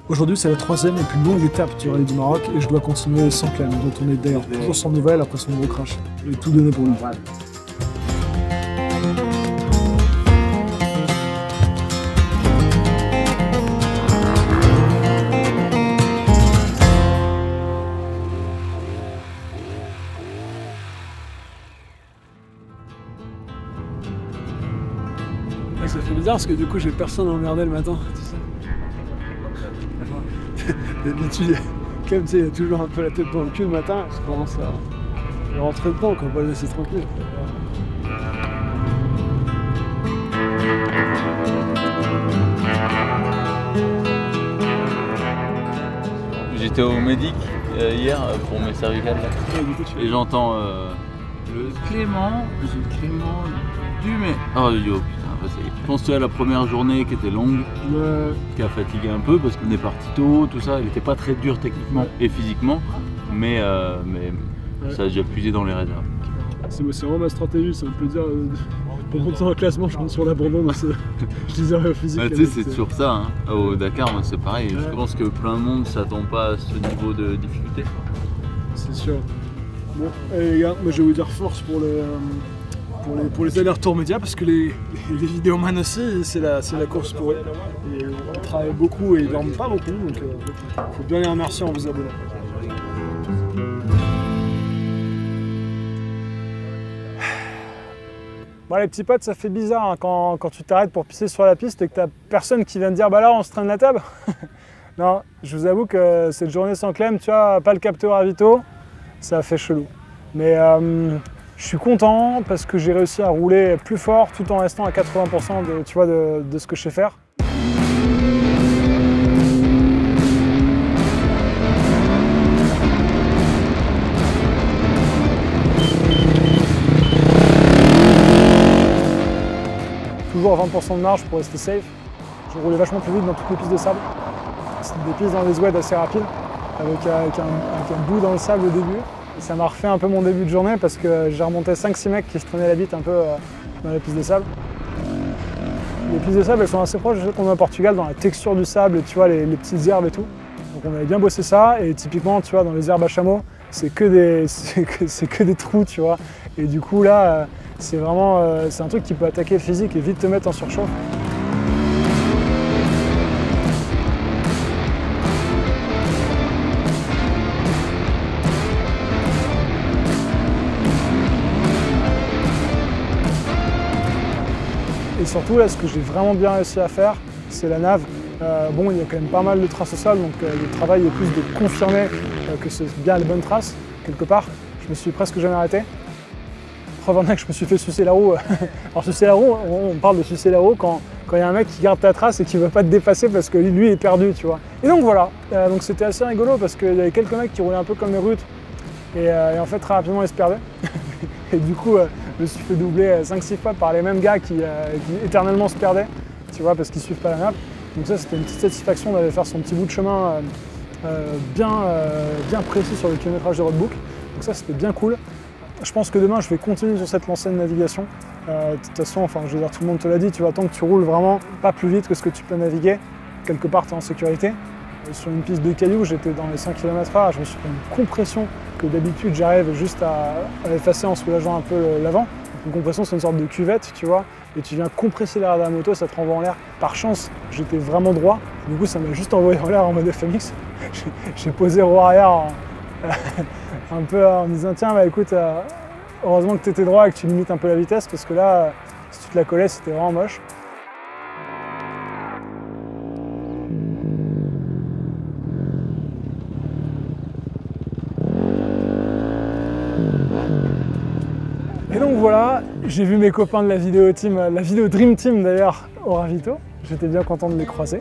Aujourd'hui, c'est la troisième et plus longue étape du Rallye du Maroc et je dois continuer sans Clem, dont on est d'ailleurs toujours sans nouvelles après son gros crash. Je vais tout donner pour lui. Ça fait bizarre parce que du coup j'ai personne à emmerder le matin, tu sais. D'habitude, comme tu sais, il y a toujours un peu la tête dans le cul le matin, je commence à rentrer dedans, qu'on va pas laisser tranquille. J'étais au Médic hier pour mes cervicales et j'entends le Clément Dumais. Oh yo putain, bah, ça y est. Je pense que la première journée qui était longue, qui a fatigué un peu parce qu'on est parti tôt, tout ça, elle n'était pas très dure techniquement et physiquement, mais ça a déjà puisé dans les réserves. C'est vraiment ma stratégie, ça veut dire pour monter dans le classement, je compte sur l'abandon, je disais rien au physique. Tu sais, c'est toujours ça, hein. Au Dakar, moi, c'est pareil, je pense que plein de monde ne s'attend pas à ce niveau de difficulté. C'est sûr. Bon, allez les gars, moi je vais vous dire force pour les allers-retours médias parce que les vidéomans aussi, c'est la course pour eux. Et ils travaillent beaucoup et ils dorment pas beaucoup, donc il faut bien les remercier en vous abonnant. Bon les petits potes, ça fait bizarre hein, quand tu t'arrêtes pour pisser sur la piste et que t'as personne qui vient te dire bah là on se traîne la table. Non, je vous avoue que cette journée sans Clem, tu vois, pas le capteur Avito, ça a fait chelou. Mais je suis content parce que j'ai réussi à rouler plus fort tout en restant à 80% de ce que je sais faire. Toujours à 20% de marge pour rester safe. Je roulais vachement plus vite dans toutes les pistes de sable. C'était des pistes dans les oueds assez rapides, avec un bout dans le sable au début. Et ça m'a refait un peu mon début de journée parce que j'ai remonté 5-6 mecs qui se prenaient la bite un peu dans les pistes de sable. Les pistes de sable, elles sont assez proches de celles qu'on a au Portugal dans la texture du sable, tu vois, les petites herbes et tout. Donc on avait bien bossé ça et typiquement, tu vois, dans les herbes à chameau, c'est que des trous, tu vois. Et du coup là, c'est vraiment c'est un truc qui peut attaquer le physique et vite te mettre en surchauffe. Et surtout là, ce que j'ai vraiment bien réussi à faire, c'est la nave. Bon, il y a quand même pas mal de traces au sol, donc le travail est plus de confirmer que c'est bien les bonnes traces, quelque part. Je me suis presque jamais arrêté. Preuve en est que je me suis fait sucer la roue. Alors sucer la roue, on parle de sucer la roue quand il y a un mec qui garde ta trace et qui ne veut pas te dépasser parce que lui est perdu, tu vois. Et donc voilà, donc c'était assez rigolo parce qu'il y avait quelques mecs qui roulaient un peu comme les brutes et en fait très rapidement ils se perdaient. Et du coup, je me suis fait doubler 5-6 fois par les mêmes gars qui éternellement se perdaient, tu vois, parce qu'ils suivent pas la nappe. Donc ça, c'était une petite satisfaction d'aller faire son petit bout de chemin bien précis sur le kilométrage de roadbook. Donc ça, c'était bien cool. Je pense que demain, je vais continuer sur cette lancée de navigation. De toute façon, enfin, je veux dire, tout le monde te l'a dit, tu vois, tant que tu roules vraiment pas plus vite que ce que tu peux naviguer, quelque part, tu es en sécurité. Sur une piste de cailloux, j'étais dans les 5 km/h, je me suis pris une compression que d'habitude j'arrive juste à effacer en soulageant un peu l'avant. Une compression, c'est une sorte de cuvette, tu vois, et tu viens compresser l'air de la moto, ça te renvoie en l'air. Par chance, j'étais vraiment droit, du coup ça m'a juste envoyé en l'air en mode FMX. J'ai posé roue arrière un peu en me disant tiens, bah écoute, heureusement que tu étais droit et que tu limites un peu la vitesse, parce que là, si tu te la collais, c'était vraiment moche. Et donc voilà, j'ai vu mes copains de la vidéo team, la vidéo Dream Team d'ailleurs, au ravito. J'étais bien content de les croiser.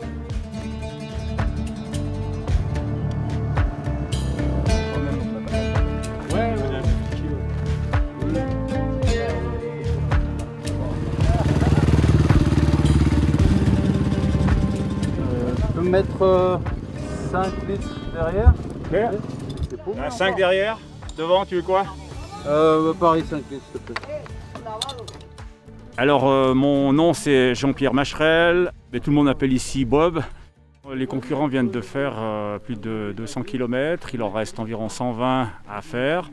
Tu peux me mettre 5 litres derrière? Un 5 derrière, devant, tu veux quoi? Pareil, 5 litres, s'il te plaît. Alors, mon nom c'est Jean-Pierre Macherel, mais tout le monde m'appelle ici Bob. Les concurrents viennent de faire plus de 200 km, il en reste environ 120 à faire.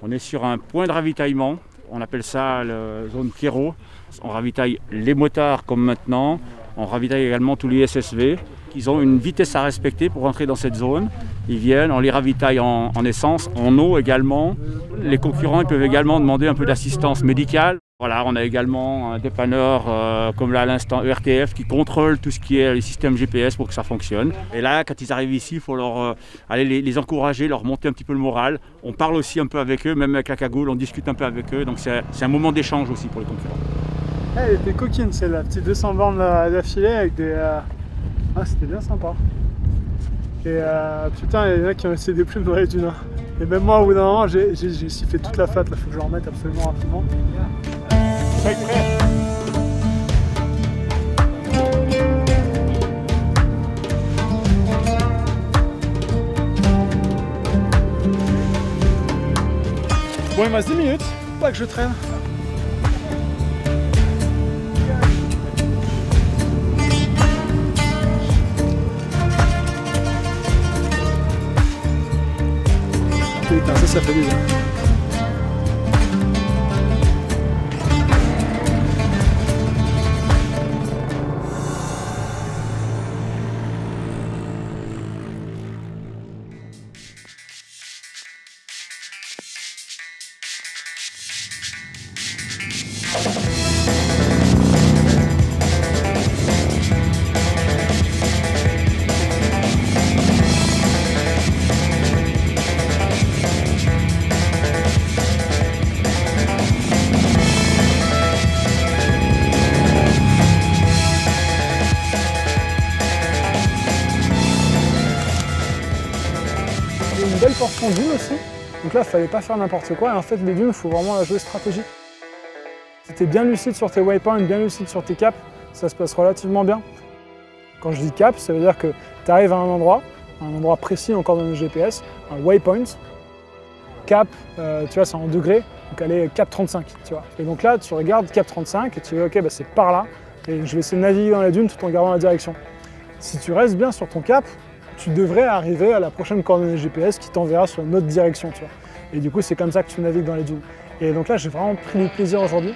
On est sur un point de ravitaillement, on appelle ça la zone Pierrot. On ravitaille les motards comme maintenant, on ravitaille également tous les SSV. Ils ont une vitesse à respecter pour entrer dans cette zone. Ils viennent, on les ravitaille en essence, en eau également. Les concurrents ils peuvent également demander un peu d'assistance médicale. Voilà, on a également un dépanneur comme là à l'instant ERTF qui contrôle tout ce qui est les systèmes GPS pour que ça fonctionne. Et là, quand ils arrivent ici, il faut leur aller les encourager, leur monter un petit peu le moral. On parle aussi un peu avec eux, même avec la cagoule, on discute un peu avec eux. Donc c'est un moment d'échange aussi pour les concurrents. Elle était coquine celle-là, petite 200 bornes d'affilée avec des... Ah, c'était bien sympa. Et putain, il y en a qui ont laissé des plumes dans les dunes. Et même moi, au bout d'un moment, j'ai sifflé toute la flotte. Là, faut que je le remette absolument rapidement. Bon, il me reste 10 minutes. Pas que je traîne. Putain, ça fait plaisir. Une belle portion d'une aussi, donc là il fallait pas faire n'importe quoi et en fait les dunes il faut vraiment la jouer stratégique. Si tu es bien lucide sur tes waypoints, bien lucide sur tes caps, ça se passe relativement bien. Quand je dis cap, ça veut dire que tu arrives à un endroit précis encore dans le GPS, un waypoint, cap, tu vois c'est en degrés, donc aller cap 35, tu vois. Et donc là tu regardes cap 35 et tu dis ok bah, c'est par là et je vais essayer de naviguer dans les dunes tout en gardant la direction. Si tu restes bien sur ton cap, tu devrais arriver à la prochaine coordonnée GPS qui t'enverra sur une autre direction, tu vois. Et du coup, c'est comme ça que tu navigues dans les dunes. Et donc là, j'ai vraiment pris du plaisir aujourd'hui.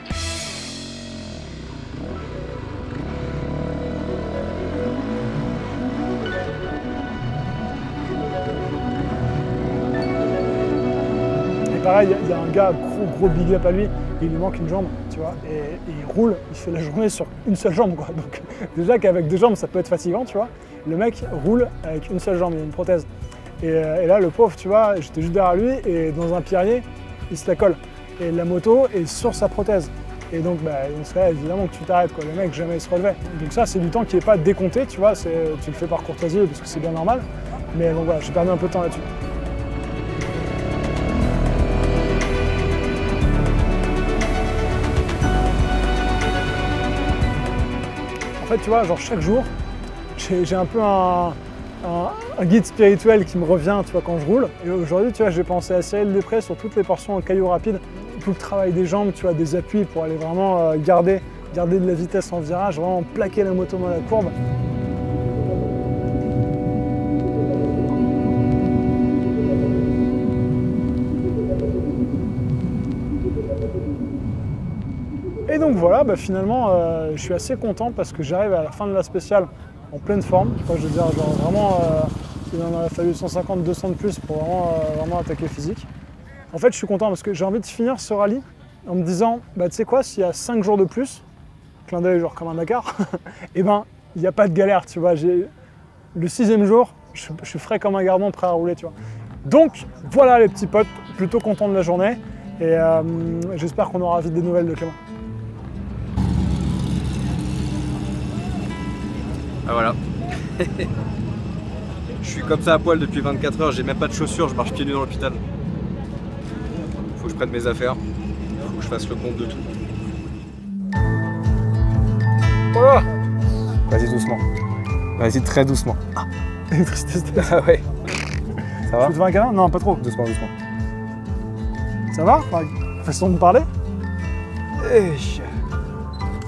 Et pareil, il y a un gars, gros big up à lui, et il lui manque une jambe, tu vois. Et il roule, il fait la journée sur une seule jambe, quoi. Donc déjà qu'avec deux jambes, ça peut être fatigant, tu vois. Le mec roule avec une seule jambe, il a une prothèse. Et là, le pauvre, tu vois, j'étais juste derrière lui et dans un pierrier, il se la colle. Et la moto est sur sa prothèse. Et donc, bah, dans ce cas-là, évidemment que tu t'arrêtes, quoi. Le mec, jamais il se relevait. Donc ça, c'est du temps qui n'est pas décompté, tu vois, tu le fais par courtoisie parce que c'est bien normal. Mais donc voilà, j'ai perdu un peu de temps là-dessus. En fait, tu vois, genre chaque jour, j'ai un peu un guide spirituel qui me revient, tu vois, quand je roule. Et aujourd'hui, tu vois, j'ai pensé à Cyril Després sur toutes les portions en cailloux rapides, tout le travail des jambes, tu vois, des appuis pour aller vraiment garder de la vitesse en virage, vraiment plaquer la moto dans la courbe. Et donc voilà, bah, finalement, je suis assez content parce que j'arrive à la fin de la spéciale en pleine forme. Enfin, je veux dire, genre, vraiment, il en a fallu 150-200 de plus pour vraiment attaquer physique. En fait, je suis content parce que j'ai envie de finir ce rallye en me disant, bah, tu sais quoi, s'il y a 5 jours de plus, clin d'œil genre comme un Dakar, et ben, il n'y a pas de galère, tu vois. Le 6e jour, je suis frais comme un gardon, prêt à rouler, tu vois. Donc, voilà les petits potes, plutôt content de la journée, et j'espère qu'on aura vite des nouvelles de Clément. Ah voilà. Je suis comme ça à poil depuis 24 heures, j'ai même pas de chaussures, je marche pieds nus dans l'hôpital. Faut que je prenne mes affaires, faut que je fasse le compte de tout. Voilà. Vas-y doucement. Vas-y très doucement. Ah, tristesse. Ah ouais. Ça va? Tu te fais un câlin? Non, pas trop. Doucement, doucement. Ça va? Façon de parler?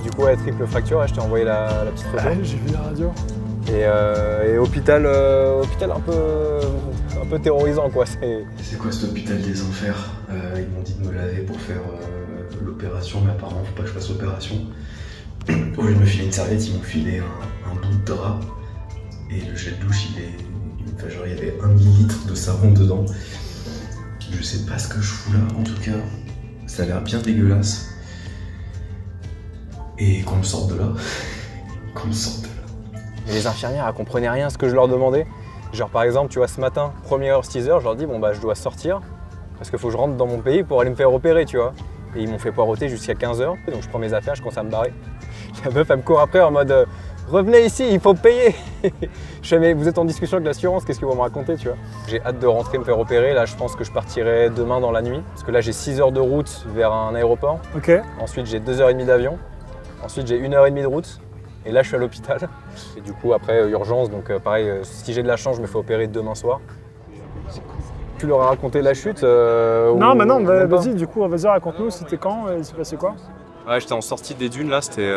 Du coup, ouais, triple fracture, ouais, je t'ai envoyé la petite photo. Ouais, j'ai vu la radio. Et Et hôpital un peu terrorisant quoi. C'est quoi cet hôpital des enfers? Ils m'ont dit de me laver pour faire l'opération, mais apparemment faut pas que je fasse l'opération. Au lieu de me filer une serviette, ils m'ont filé un bout de drap. Et le gel douche, il y avait 1 millilitre de savon dedans. Je sais pas ce que je fous là, en tout cas, ça a l'air bien dégueulasse. Et qu'on me sorte de là. Qu'on me sorte de là. Et les infirmières, elles comprenaient rien à ce que je leur demandais. Genre par exemple, tu vois, ce matin, première heure 6h, je leur dis bon bah je dois sortir parce qu'il faut que je rentre dans mon pays pour aller me faire opérer, tu vois. Et ils m'ont fait poireauter jusqu'à 15h, donc je prends mes affaires, je commence à me barrer. La meuf, elle me court après en mode revenez ici, il faut payer. Je fais mais vous êtes en discussion avec l'assurance, qu'est-ce qu'ils vont me raconter, tu vois. J'ai hâte de rentrer me faire opérer, là je pense que je partirai demain dans la nuit. Parce que là j'ai 6 heures de route vers un aéroport. Ok. Ensuite j'ai 2h30 d'avion. Ensuite j'ai 1h30 de route. Et là je suis à l'hôpital. Et du coup après urgence, donc pareil, si j'ai de la chance je me fais opérer demain soir. Tu leur as raconté la chute Non, mais non, vas-y, du coup, vas-y, raconte-nous, c'était quand, il s'est passé quoi? Ouais, j'étais en sortie des dunes là, c'était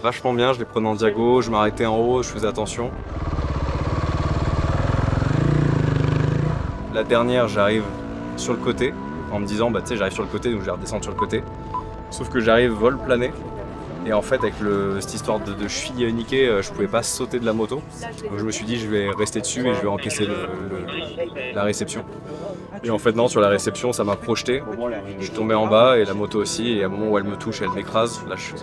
vachement bien, je les prenais en diago, je m'arrêtais en haut, je faisais attention. La dernière, j'arrive sur le côté, en me disant, bah tu sais, j'arrive sur le côté, donc je vais redescendre sur le côté. Sauf que j'arrive vol plané, et en fait, avec cette histoire de cheville niquée, je pouvais pas sauter de la moto. Donc je me suis dit, je vais rester dessus et je vais encaisser la réception. Et en fait non, sur la réception ça m'a projeté, je suis tombé en bas et la moto aussi, et à un moment où elle me touche, elle m'écrase, là je...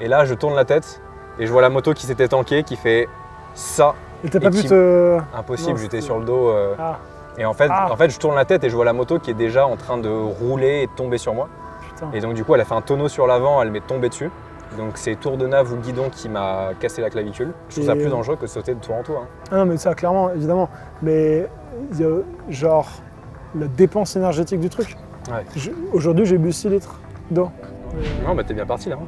Et là je tourne la tête et je vois la moto qui s'était tankée, qui fait ça. Et t'as pas pu te... Impossible, j'étais sur le dos. Ah. Et en fait je tourne la tête et je vois la moto qui est déjà en train de rouler et de tomber sur moi. Putain. Et donc du coup elle a fait un tonneau sur l'avant, elle m'est tombée dessus. Donc c'est tour de nave ou guidon qui m'a cassé la clavicule. Je trouve ça plus dangereux que de sauter de tour en tour. Hein. Ah non mais ça clairement, évidemment. Mais il y a genre la dépense énergétique du truc. Ouais. Aujourd'hui j'ai bu 6 litres d'eau. Non bah t'es bien parti là. Hein.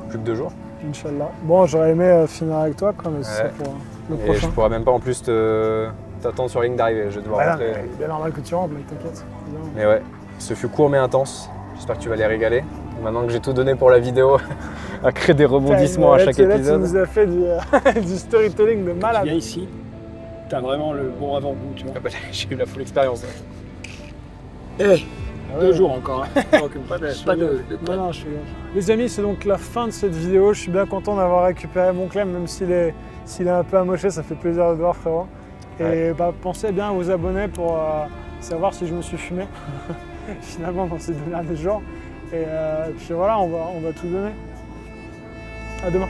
Plus que 2 jours. Inch'Allah. Bon j'aurais aimé finir avec toi quand même, c'est ça pour le Et prochain. je pourrais même pas en plus t'attendre sur la ligne d'arrivée, je vais devoir rentrer. C'est bien normal que tu rentres, mec, t'inquiète. Mais ouais, ce fut court mais intense. J'espère que tu vas les régaler. Maintenant que j'ai tout donné pour la vidéo, à créer des rebondissements à chaque épisode. Là, tu nous as fait du storytelling de malade. Tu viens ici, t'as vraiment le bon avant-goût, tu vois. Ah bah, j'ai eu la full expérience. Eh, 2 jours encore. Hein. Donc, pas de Non, je suis... Les amis, c'est donc la fin de cette vidéo. Je suis bien content d'avoir récupéré mon Clem, même s'il est un peu amoché, ça fait plaisir de voir, frérot. Et bah, pensez bien à vous abonner pour savoir si je me suis fumé, finalement, dans ces 2 derniers jours. Et puis voilà, on va tout donner. À demain.